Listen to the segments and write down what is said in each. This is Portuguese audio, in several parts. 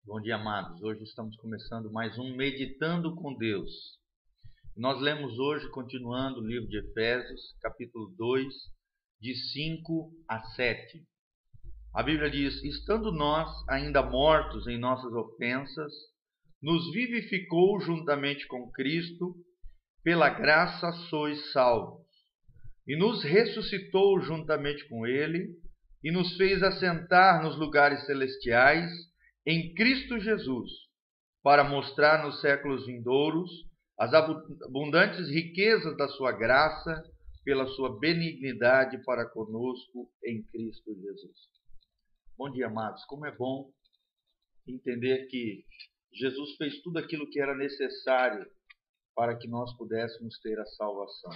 Bom dia, amados. Hoje estamos começando mais um Meditando com Deus. Nós lemos hoje, continuando o livro de Efésios, capítulo 2, de 5 a 7. A Bíblia diz: estando nós ainda mortos em nossas ofensas, nos vivificou juntamente com Cristo, pela graça sois salvos, e nos ressuscitou juntamente com Ele, e nos fez assentar nos lugares celestiais, em Cristo Jesus, para mostrar nos séculos vindouros as abundantes riquezas da sua graça, pela sua benignidade para conosco em Cristo Jesus. Bom dia, amados. Como é bom entender que Jesus fez tudo aquilo que era necessário para que nós pudéssemos ter a salvação.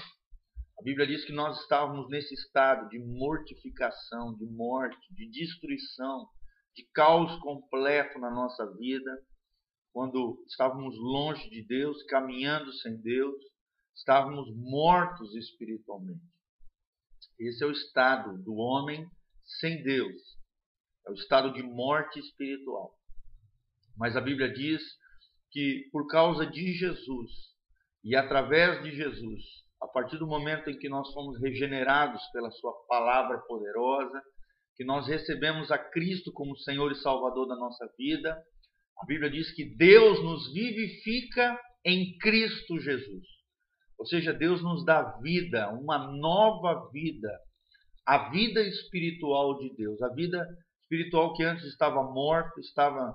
A Bíblia diz que nós estávamos nesse estado de mortificação, de morte, de destruição, de caos completo na nossa vida, quando estávamos longe de Deus, caminhando sem Deus, estávamos mortos espiritualmente. Esse é o estado do homem sem Deus, é o estado de morte espiritual. Mas a Bíblia diz que por causa de Jesus e através de Jesus, a partir do momento em que nós fomos regenerados pela sua palavra poderosa, que nós recebemos a Cristo como Senhor e Salvador da nossa vida, a Bíblia diz que Deus nos vivifica em Cristo Jesus. Ou seja, Deus nos dá vida, uma nova vida, a vida espiritual de Deus, a vida espiritual que antes estava morta, estava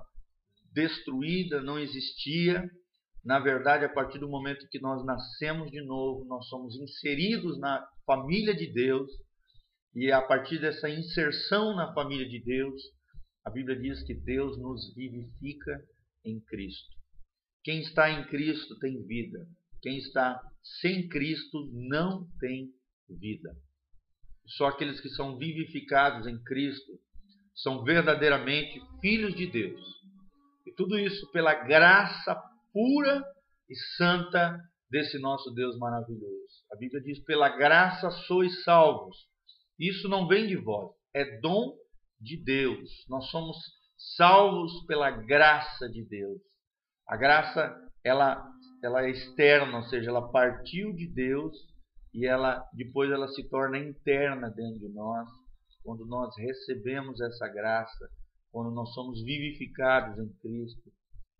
destruída, não existia. Na verdade, a partir do momento que nós nascemos de novo, nós somos inseridos na família de Deus, e a partir dessa inserção na família de Deus, a Bíblia diz que Deus nos vivifica em Cristo. Quem está em Cristo tem vida. Quem está sem Cristo não tem vida. Só aqueles que são vivificados em Cristo são verdadeiramente filhos de Deus. E tudo isso pela graça pura e santa desse nosso Deus maravilhoso. A Bíblia diz: pela graça sois salvos. Isso não vem de vós, é dom de Deus. Nós somos salvos pela graça de Deus. A graça, ela é externa, ou seja, ela partiu de Deus e depois ela se torna interna dentro de nós, quando nós recebemos essa graça, quando nós somos vivificados em Cristo.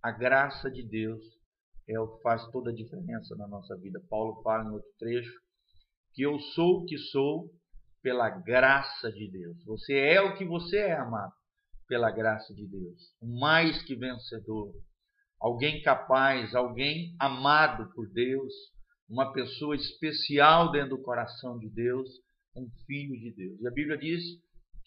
A graça de Deus é o que faz toda a diferença na nossa vida. Paulo fala em outro trecho que eu sou o que sou pela graça de Deus. Você é o que você é, amado, pela graça de Deus. Um mais que vencedor. Alguém capaz, alguém amado por Deus, uma pessoa especial dentro do coração de Deus, um filho de Deus. E a Bíblia diz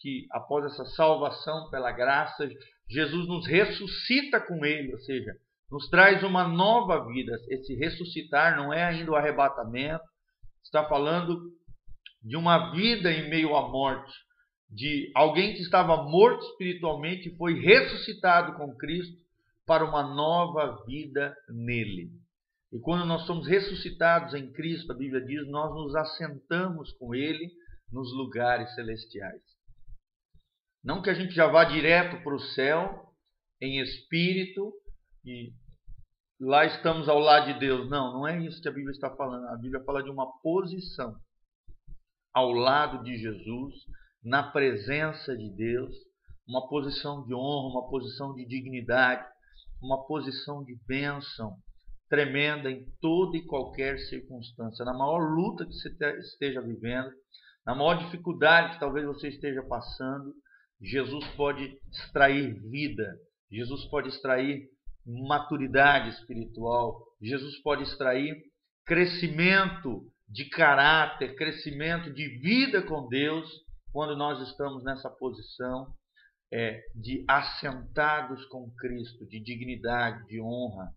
que após essa salvação pela graça, Jesus nos ressuscita com Ele, ou seja, nos traz uma nova vida. Esse ressuscitar não é ainda o arrebatamento, está falando de uma vida em meio à morte, de alguém que estava morto espiritualmente e foi ressuscitado com Cristo para uma nova vida nele. E quando nós somos ressuscitados em Cristo, a Bíblia diz, nós nos assentamos com Ele nos lugares celestiais. Não que a gente já vá direto para o céu, em espírito, e lá estamos ao lado de Deus. Não, não é isso que a Bíblia está falando. A Bíblia fala de uma posição ao lado de Jesus, na presença de Deus, uma posição de honra, uma posição de dignidade, uma posição de bênção tremenda em toda e qualquer circunstância. Na maior luta que você esteja vivendo, na maior dificuldade que talvez você esteja passando, Jesus pode extrair vida, Jesus pode extrair maturidade espiritual, Jesus pode extrair crescimento de caráter, crescimento de vida com Deus, quando nós estamos nessa posição de assentados com Cristo, de dignidade, de honra,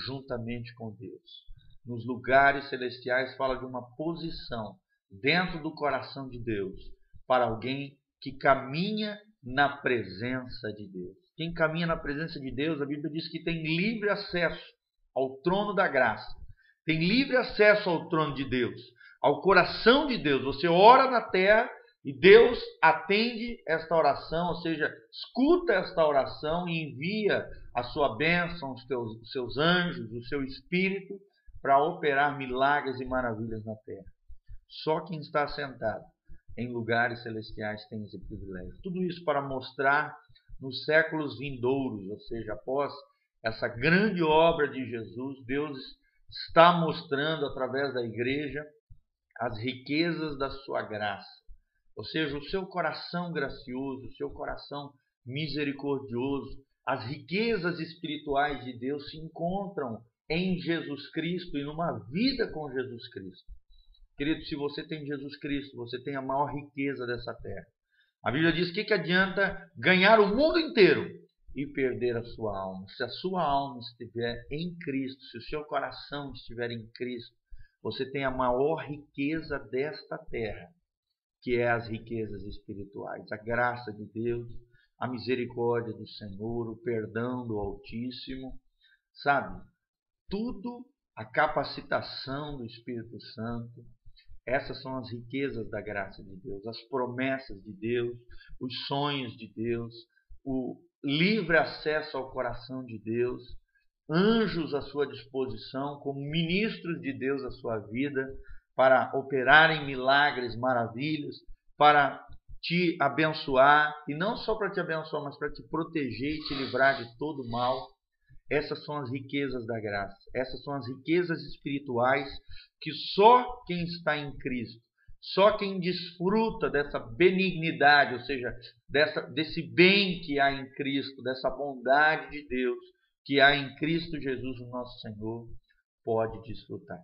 juntamente com Deus. Nos lugares celestiais fala de uma posição dentro do coração de Deus, para alguém que caminha na presença de Deus. Quem caminha na presença de Deus, a Bíblia diz que tem livre acesso ao trono da graça. Tem livre acesso ao trono de Deus, ao coração de Deus. Você ora na terra e Deus atende esta oração, ou seja, escuta esta oração e envia a sua bênção, os seus anjos, o seu espírito, para operar milagres e maravilhas na terra. Só quem está sentado em lugares celestiais tem esse privilégio. Tudo isso para mostrar nos séculos vindouros, ou seja, após essa grande obra de Jesus, Deus está mostrando através da igreja as riquezas da sua graça. Ou seja, o seu coração gracioso, o seu coração misericordioso, as riquezas espirituais de Deus se encontram em Jesus Cristo e numa vida com Jesus Cristo. Querido, se você tem Jesus Cristo, você tem a maior riqueza dessa terra. A Bíblia diz que adianta ganhar o mundo inteiro e perder a sua alma. Se a sua alma estiver em Cristo, se o seu coração estiver em Cristo, você tem a maior riqueza desta terra, que é as riquezas espirituais, a graça de Deus, a misericórdia do Senhor, o perdão do Altíssimo, sabe? Tudo, a capacitação do Espírito Santo. Essas são as riquezas da graça de Deus, as promessas de Deus, os sonhos de Deus, o livre acesso ao coração de Deus, anjos à sua disposição, como ministros de Deus à sua vida, para operarem milagres, maravilhas, para te abençoar, e não só para te abençoar, mas para te proteger e te livrar de todo mal. Essas são as riquezas da graça, essas são as riquezas espirituais que só quem está em Cristo, só quem desfruta dessa benignidade, ou seja, desse bem que há em Cristo, dessa bondade de Deus que há em Cristo Jesus, o nosso Senhor, pode desfrutar.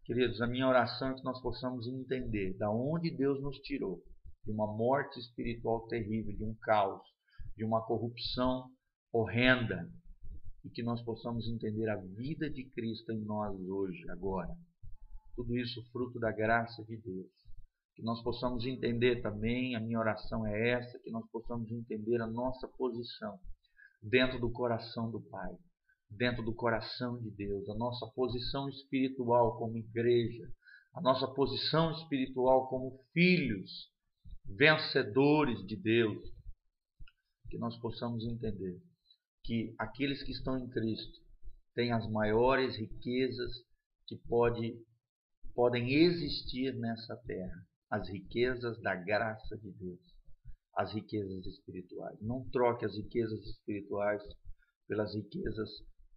Queridos, a minha oração é que nós possamos entender da onde Deus nos tirou, de uma morte espiritual terrível, de um caos, de uma corrupção horrenda, e que nós possamos entender a vida de Cristo em nós hoje, agora. Tudo isso fruto da graça de Deus. Que nós possamos entender também, a minha oração é essa, que nós possamos entender a nossa posição dentro do coração do Pai, dentro do coração de Deus, a nossa posição espiritual como igreja, a nossa posição espiritual como filhos, vencedores de Deus. Que nós possamos entender que aqueles que estão em Cristo têm as maiores riquezas que podem existir nessa terra. As riquezas da graça de Deus. As riquezas espirituais. Não troque as riquezas espirituais pelas riquezas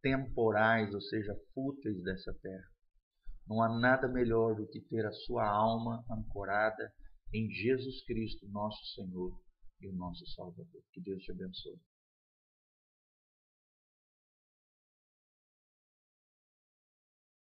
temporais, ou seja, fúteis dessa terra. Não há nada melhor do que ter a sua alma ancorada em Jesus Cristo, nosso Senhor e o nosso Salvador. Que Deus te abençoe.